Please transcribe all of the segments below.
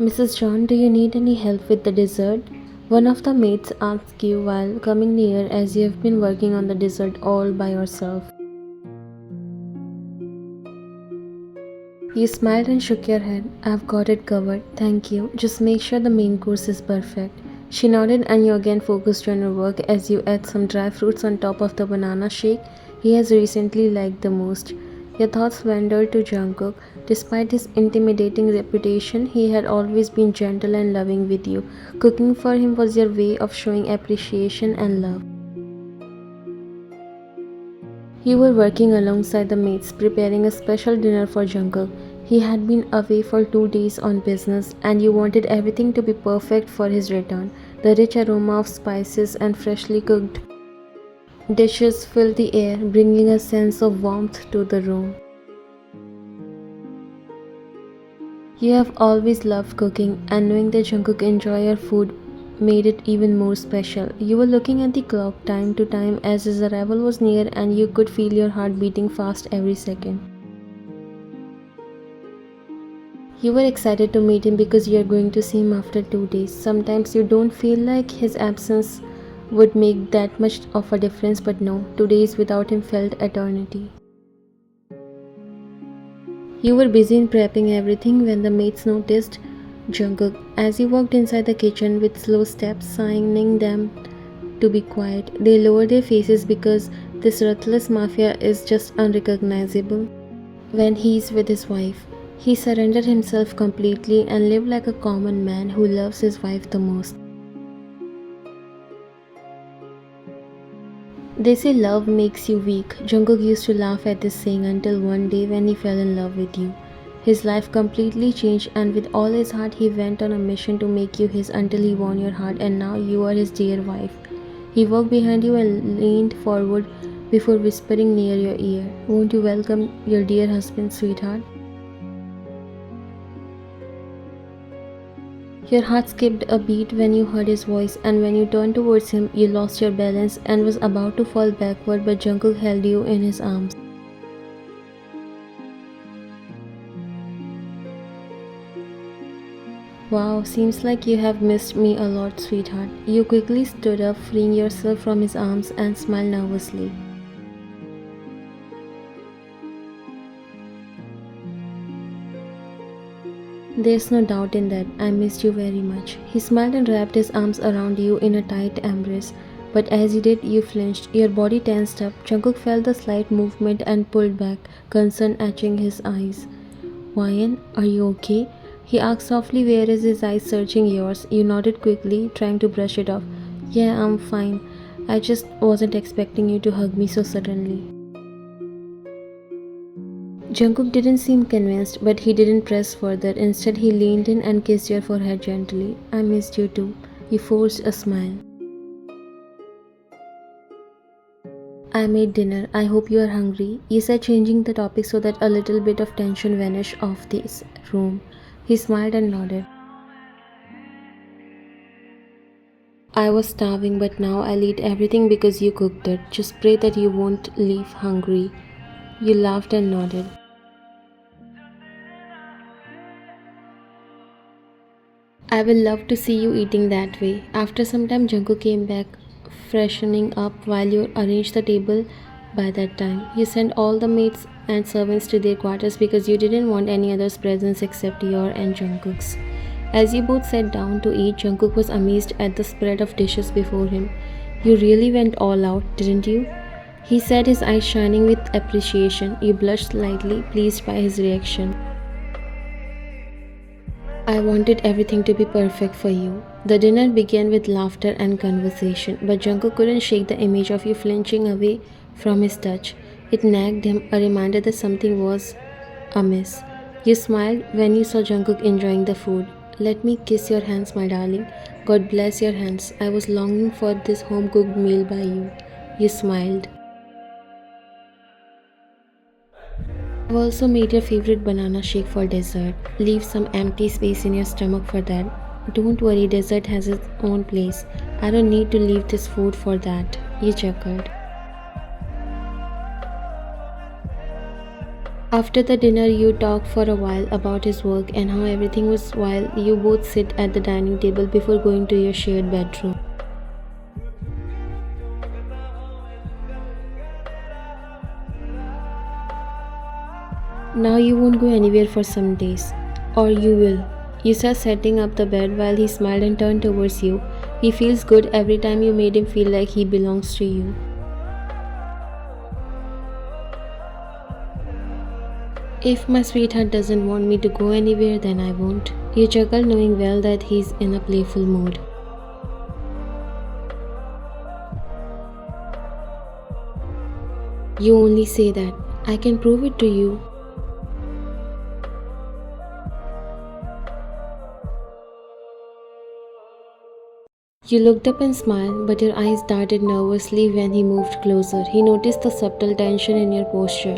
Mrs. John, do you need any help with the dessert? One of the maids asks you while coming near as you have been working on the dessert all by yourself. You smiled and shook your head. I've got it covered, thank you. Just make sure the main course is perfect. She nodded and you again focused on your work as you add some dry fruits on top of the banana shake he has recently liked the most. Your thoughts wandered to Jungkook. Despite his intimidating reputation, he had always been gentle and loving with you. Cooking for him was your way of showing appreciation and love. You were working alongside the maids preparing a special dinner for Jungkook. He had been away for 2 days on business and you wanted everything to be perfect for his return. The rich aroma of spices and freshly cooked dishes filled the air, bringing a sense of warmth to the room. You have always loved cooking, and knowing that Jungkook enjoyed your food made it even more special. You were looking at the clock time to time as his arrival was near and you could feel your heart beating fast every second. You were excited to meet him because you are going to see him after 2 days. Sometimes you don't feel like his absence would make that much of a difference, but no, 2 days without him felt eternity. You were busy in prepping everything when the maids noticed Jungkook as he walked inside the kitchen with slow steps, signing them to be quiet. They lowered their faces because this ruthless mafia is just unrecognizable when he's with his wife. He surrendered himself completely and lived like a common man who loves his wife the most. They say love makes you weak. Jungkook used to laugh at this saying until one day when he fell in love with you. His life completely changed and with all his heart he went on a mission to make you his until he won your heart and now you are his dear wife. He walked behind you and leaned forward before whispering near your ear, "Won't you welcome your dear husband, sweetheart?" Your heart skipped a beat when you heard his voice and when you turned towards him, you lost your balance and was about to fall backward but Jungkook held you in his arms. Wow, seems like you have missed me a lot, sweetheart. You quickly stood up, freeing yourself from his arms and smiled nervously. There's no doubt in that. I missed you very much. He smiled and wrapped his arms around you in a tight embrace. But as he did, you flinched. Your body tensed up. Jungkook felt the slight movement and pulled back, concern etching his eyes. "Wyan, are you okay?" He asked softly, whereas his eyes searching yours. You nodded quickly, trying to brush it off. "Yeah, I'm fine. I just wasn't expecting you to hug me so suddenly." Jungkook didn't seem convinced, but he didn't press further. Instead, he leaned in and kissed your forehead gently. "I missed you too." He forced a smile. "I made dinner. I hope you are hungry," he said, changing the topic so that a little bit of tension vanished off this room. He smiled and nodded. "I was starving, but now I'll eat everything because you cooked it. Just pray that you won't leave hungry." You laughed and nodded. "I will love to see you eating that way." After some time, Jungkook came back, freshening up while you arranged the table. By that time, you sent all the maids and servants to their quarters because you didn't want any other's presence except your and Jungkook's. As you both sat down to eat, Jungkook was amazed at the spread of dishes before him. "You really went all out, didn't you?" he said, his eyes shining with appreciation. You blushed slightly, pleased by his reaction. "I wanted everything to be perfect for you." The dinner began with laughter and conversation, but Jungkook couldn't shake the image of you flinching away from his touch. It nagged him, a reminder that something was amiss. You smiled when you saw Jungkook enjoying the food. "Let me kiss your hands, my darling." "God bless your hands. I was longing for this home-cooked meal by you." You smiled. "I've also made your favorite banana shake for dessert. Leave some empty space in your stomach for that." "Don't worry, dessert has its own place. I don't need to leave this food for that." You chuckled. After the dinner, you talk for a while about his work and how everything was while you both sit at the dining table before going to your shared bedroom. Now you won't go anywhere for some days. Or you will. You start setting up the bed while he smiled and turned towards you. He feels good every time you made him feel like he belongs to you. If my sweetheart doesn't want me to go anywhere, then I won't. You chuckle knowing well that he's in a playful mood. You only say that. I can prove it to you. You looked up and smiled, but your eyes darted nervously when he moved closer. He noticed the subtle tension in your posture,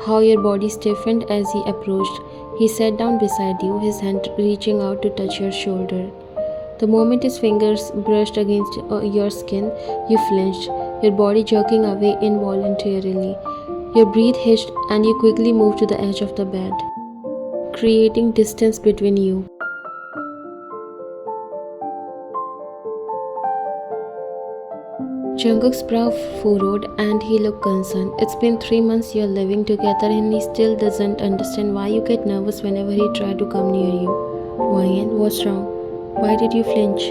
how your body stiffened as he approached. He sat down beside you, his hand reaching out to touch your shoulder. The moment his fingers brushed against your skin, you flinched, your body jerking away involuntarily. Your breath hitched and you quickly moved to the edge of the bed, creating distance between you. Jungkook's brow furrowed and he looked concerned. It's been 3 months you're living together and he still doesn't understand why you get nervous whenever he tries to come near you. Ryan, what's wrong? Why did you flinch?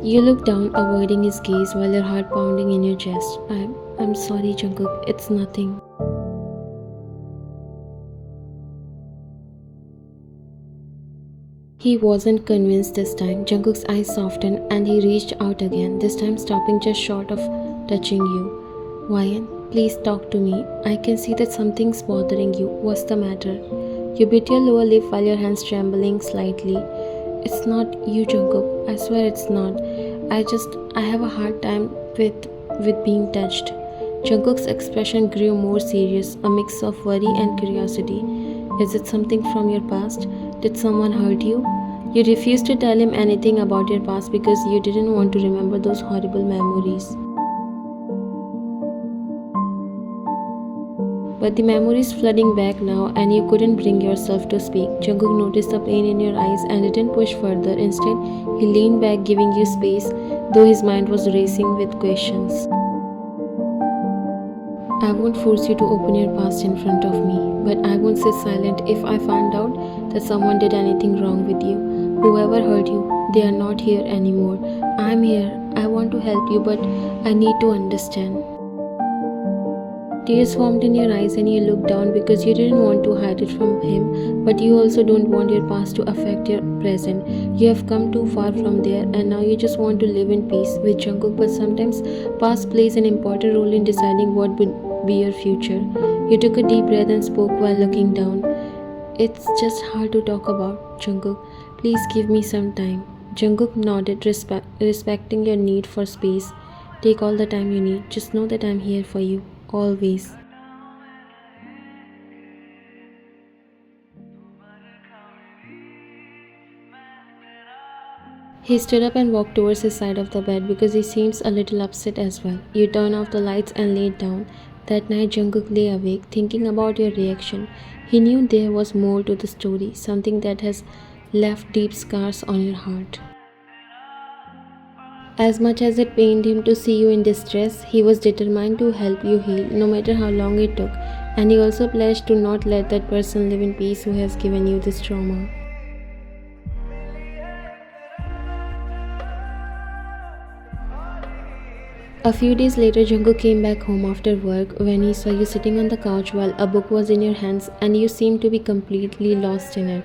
You look down, avoiding his gaze while your heart pounding in your chest. I'm sorry, Jungkook. It's nothing. He wasn't convinced this time. Jungkook's eyes softened and he reached out again, this time stopping just short of touching you. Ryan, please talk to me. I can see that something's bothering you. What's the matter? You bit your lower lip while your hands trembling slightly. It's not you, Jungkook. I swear it's not. I have a hard time with being touched. Jungkook's expression grew more serious, a mix of worry and curiosity. Is it something from your past? Did someone hurt you? You refused to tell him anything about your past because you didn't want to remember those horrible memories. But the memories flooding back now and you couldn't bring yourself to speak. Jungkook noticed the pain in your eyes and didn't push further. Instead, he leaned back giving you space, though his mind was racing with questions. I won't force you to open your past in front of me, but I won't sit silent if I find out that someone did anything wrong with you. Whoever hurt you, they are not here anymore. I'm here. I want to help you, but I need to understand. Tears formed in your eyes and you looked down because you didn't want to hide it from him, but you also don't want your past to affect your present. You have come too far from there and now you just want to live in peace with Jungkook, but sometimes past plays an important role in deciding what would be your future. You took a deep breath and spoke while looking down. It's just hard to talk about, Jungkook. Please give me some time. Jungkook nodded, respecting your need for space. Take all the time you need. Just know that I'm here for you. Always. He stood up and walked towards his side of the bed because he seems a little upset as well. You turned off the lights and laid down. That night Jungkook lay awake, thinking about your reaction. He knew there was more to the story, something that has left deep scars on your heart. As much as it pained him to see you in distress, he was determined to help you heal, no matter how long it took, and he also pledged to not let that person live in peace who has given you this trauma. A few days later, Jungkook came back home after work when he saw you sitting on the couch while a book was in your hands and you seemed to be completely lost in it.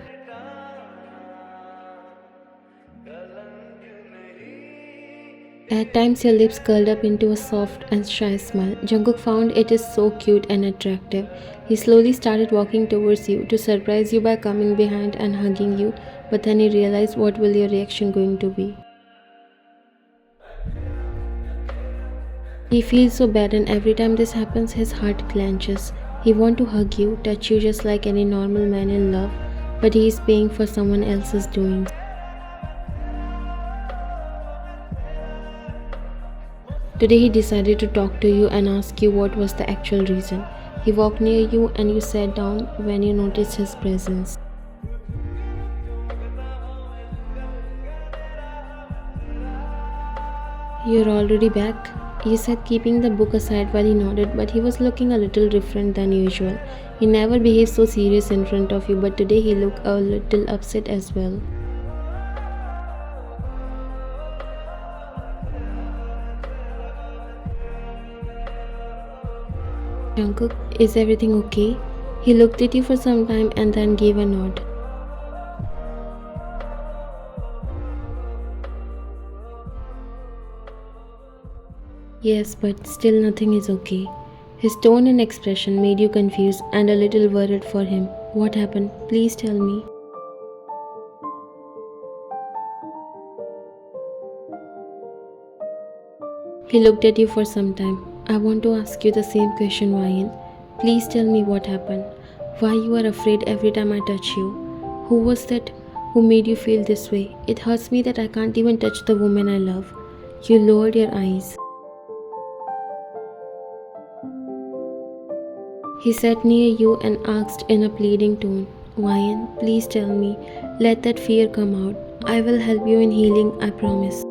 At times your lips curled up into a soft and shy smile. Jungkook found it is so cute and attractive. He slowly started walking towards you to surprise you by coming behind and hugging you, but then he realized what will your reaction going to be. He feels so bad and every time this happens his heart clenches. He wants to hug you, touch you just like any normal man in love, but he is paying for someone else's doings. Today he decided to talk to you and ask you what was the actual reason. He walked near you and you sat down when you noticed his presence. You're already back? You said, keeping the book aside while he nodded, but he was looking a little different than usual. He never behaved so serious in front of you, but today he looked a little upset as well. Jungkook, is everything okay? He looked at you for some time and then gave a nod. Yes, but still nothing is okay. His tone and expression made you confused and a little worried for him. What happened? Please tell me. He looked at you for some time. I want to ask you the same question, Ryan. Please tell me what happened. Why you are afraid every time I touch you? Who was that who made you feel this way? It hurts me that I can't even touch the woman I love. You lowered your eyes. He sat near you and asked in a pleading tone, Ryan, please tell me. Let that fear come out. I will help you in healing, I promise.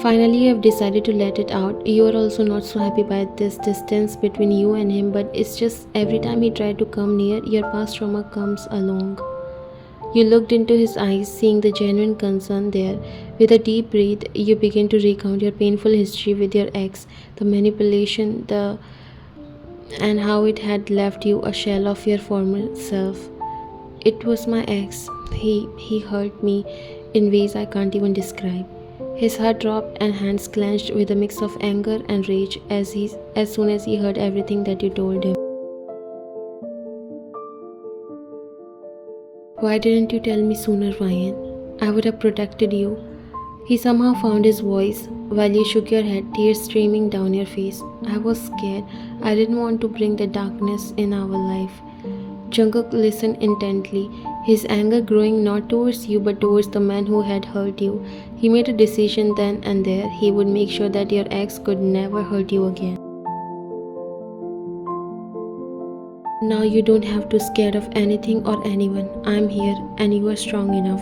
Finally, you have decided to let it out. You are also not so happy by this distance between you and him, but it's just every time he tried to come near, your past trauma comes along. You looked into his eyes, seeing the genuine concern there. With a deep breath, you begin to recount your painful history with your ex, the manipulation, and how it had left you a shell of your former self. It was my ex. He hurt me in ways I can't even describe. His heart dropped and hands clenched with a mix of anger and rage as soon as he heard everything that you told him. Why didn't you tell me sooner, Ryan? I would have protected you. He somehow found his voice while you shook your head, tears streaming down your face. I was scared. I didn't want to bring the darkness in our life. Jungkook listened intently, his anger growing not towards you but towards the man who had hurt you. He made a decision then and there. He would make sure that your ex could never hurt you again. Now you don't have to be scared of anything or anyone. I'm here and you are strong enough.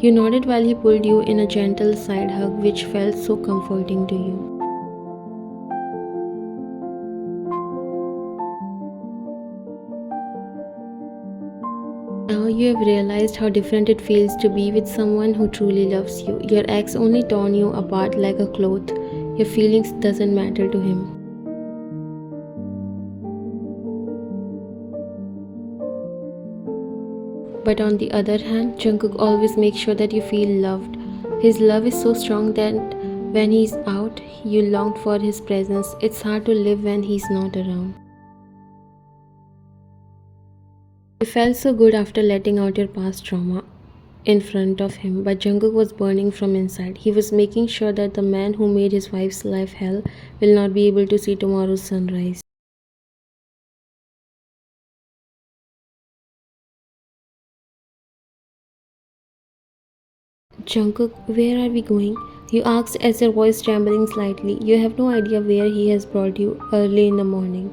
You nodded while he pulled you in a gentle side hug which felt so comforting to you. Now you have realized how different it feels to be with someone who truly loves you. Your ex only torn you apart like a cloth. Your feelings doesn't matter to him. But on the other hand, Jungkook always makes sure that you feel loved. His love is so strong that when he's out, you long for his presence. It's hard to live when he's not around. You felt so good after letting out your past trauma in front of him, but Jungkook was burning from inside. He was making sure that the man who made his wife's life hell will not be able to see tomorrow's sunrise. Jungkook, where are we going? You asked as your voice trembling slightly. You have no idea where he has brought you early in the morning.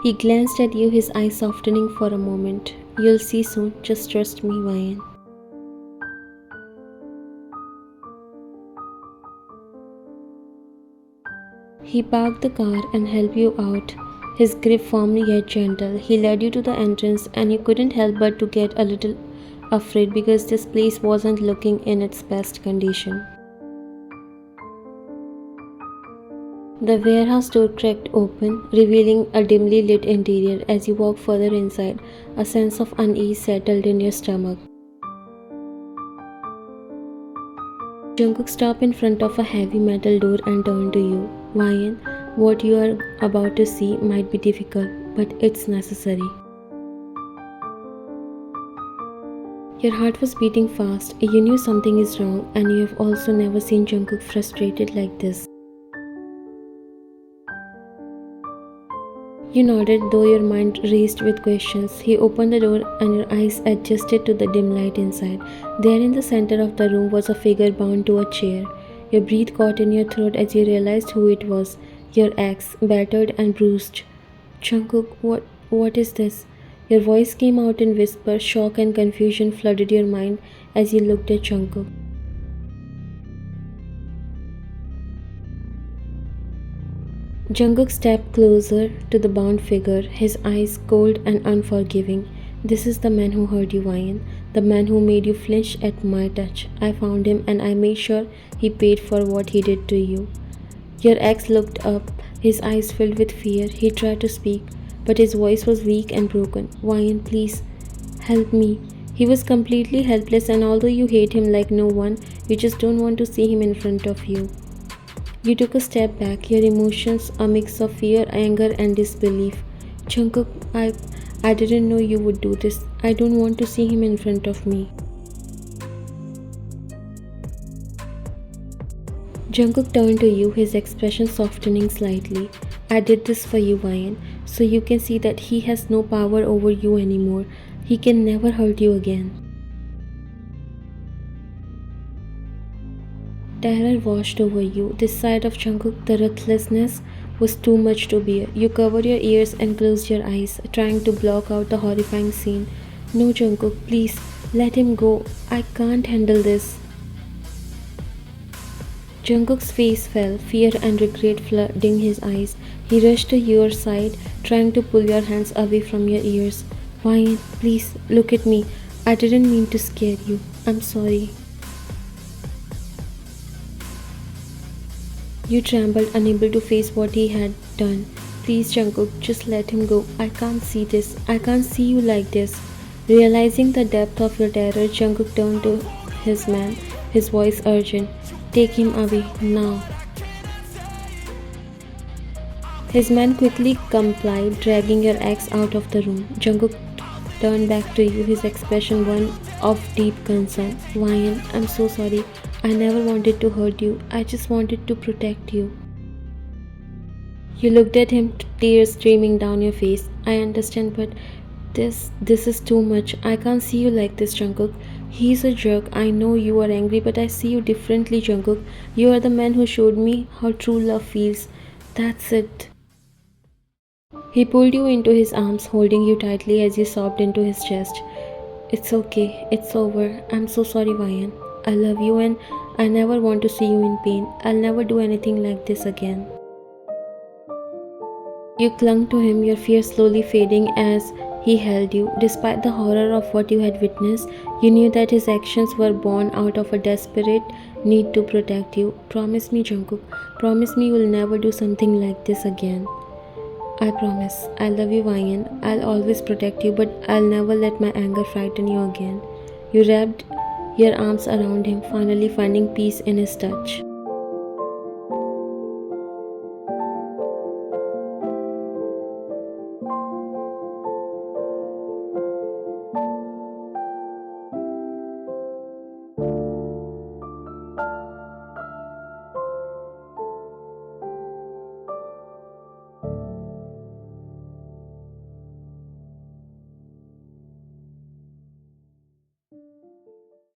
He glanced at you, his eyes softening for a moment. You'll see soon, just trust me, Ryan. He parked the car and helped you out. His grip firm yet gentle. He led you to the entrance and you couldn't help but to get a little afraid because this place wasn't looking in its best condition. The warehouse door cracked open, revealing a dimly lit interior. As you walked further inside, a sense of unease settled in your stomach. Jungkook stopped in front of a heavy metal door and turned to you. Ryan, what you are about to see might be difficult, but it's necessary. Your heart was beating fast. You knew something is wrong, and you have also never seen Jungkook frustrated like this. You nodded, though your mind raced with questions. He opened the door and your eyes adjusted to the dim light inside. There in the center of the room was a figure bound to a chair. Your breath caught in your throat as you realized who it was. Your ex, battered and bruised. Jungkook, what is this? Your voice came out in whisper. Shock and confusion flooded your mind as you looked at Jungkook. Jungkook stepped closer to the bound figure, his eyes cold and unforgiving. This is the man who hurt you, Ryan. The man who made you flinch at my touch. I found him and I made sure he paid for what he did to you. Your ex looked up, his eyes filled with fear. He tried to speak, but his voice was weak and broken. Ryan, please, help me. He was completely helpless, and although you hate him like no one, you just don't want to see him in front of you. You took a step back, your emotions a mix of fear, anger, and disbelief. Jungkook, I didn't know you would do this. I don't want to see him in front of me. Jungkook turned to you, his expression softening slightly. I did this for you, Ryan, so you can see that he has no power over you anymore. He can never hurt you again. Terror washed over you. This side of Jungkook, the ruthlessness was too much to bear. You covered your ears and closed your eyes, trying to block out the horrifying scene. No, Jungkook, please, let him go. I can't handle this. Jungkook's face fell, fear and regret flooding his eyes. He rushed to your side, trying to pull your hands away from your ears. Ryan, please, look at me. I didn't mean to scare you. I'm sorry. You trembled, unable to face what he had done. Please, Jungkook, just let him go. I can't see this. I can't see you like this. Realizing the depth of your terror, Jungkook turned to his man, his voice urgent. Take him away, now. His man quickly complied, dragging your ex out of the room. Jungkook turned back to you, his expression one of deep concern. Ryan, I'm so sorry. I never wanted to hurt you. I just wanted to protect you. You looked at him, tears streaming down your face. I understand, but this is too much. I can't see you like this, Jungkook. He's a jerk. I know you are angry, but I see you differently, Jungkook. You are the man who showed me how true love feels. That's it. He pulled you into his arms, holding you tightly as you sobbed into his chest. It's okay. It's over. I'm so sorry, Ryan. I love you and I never want to see you in pain. I'll never do anything like this again. You clung to him, your fear slowly fading as he held you. Despite the horror of what you had witnessed, you knew that his actions were born out of a desperate need to protect you. Promise me, Jungkook. Promise me you'll never do something like this again. I promise. I love you, Ryan. I'll always protect you, but I'll never let my anger frighten you again. You wrapped your arms around him, finally finding peace in his touch.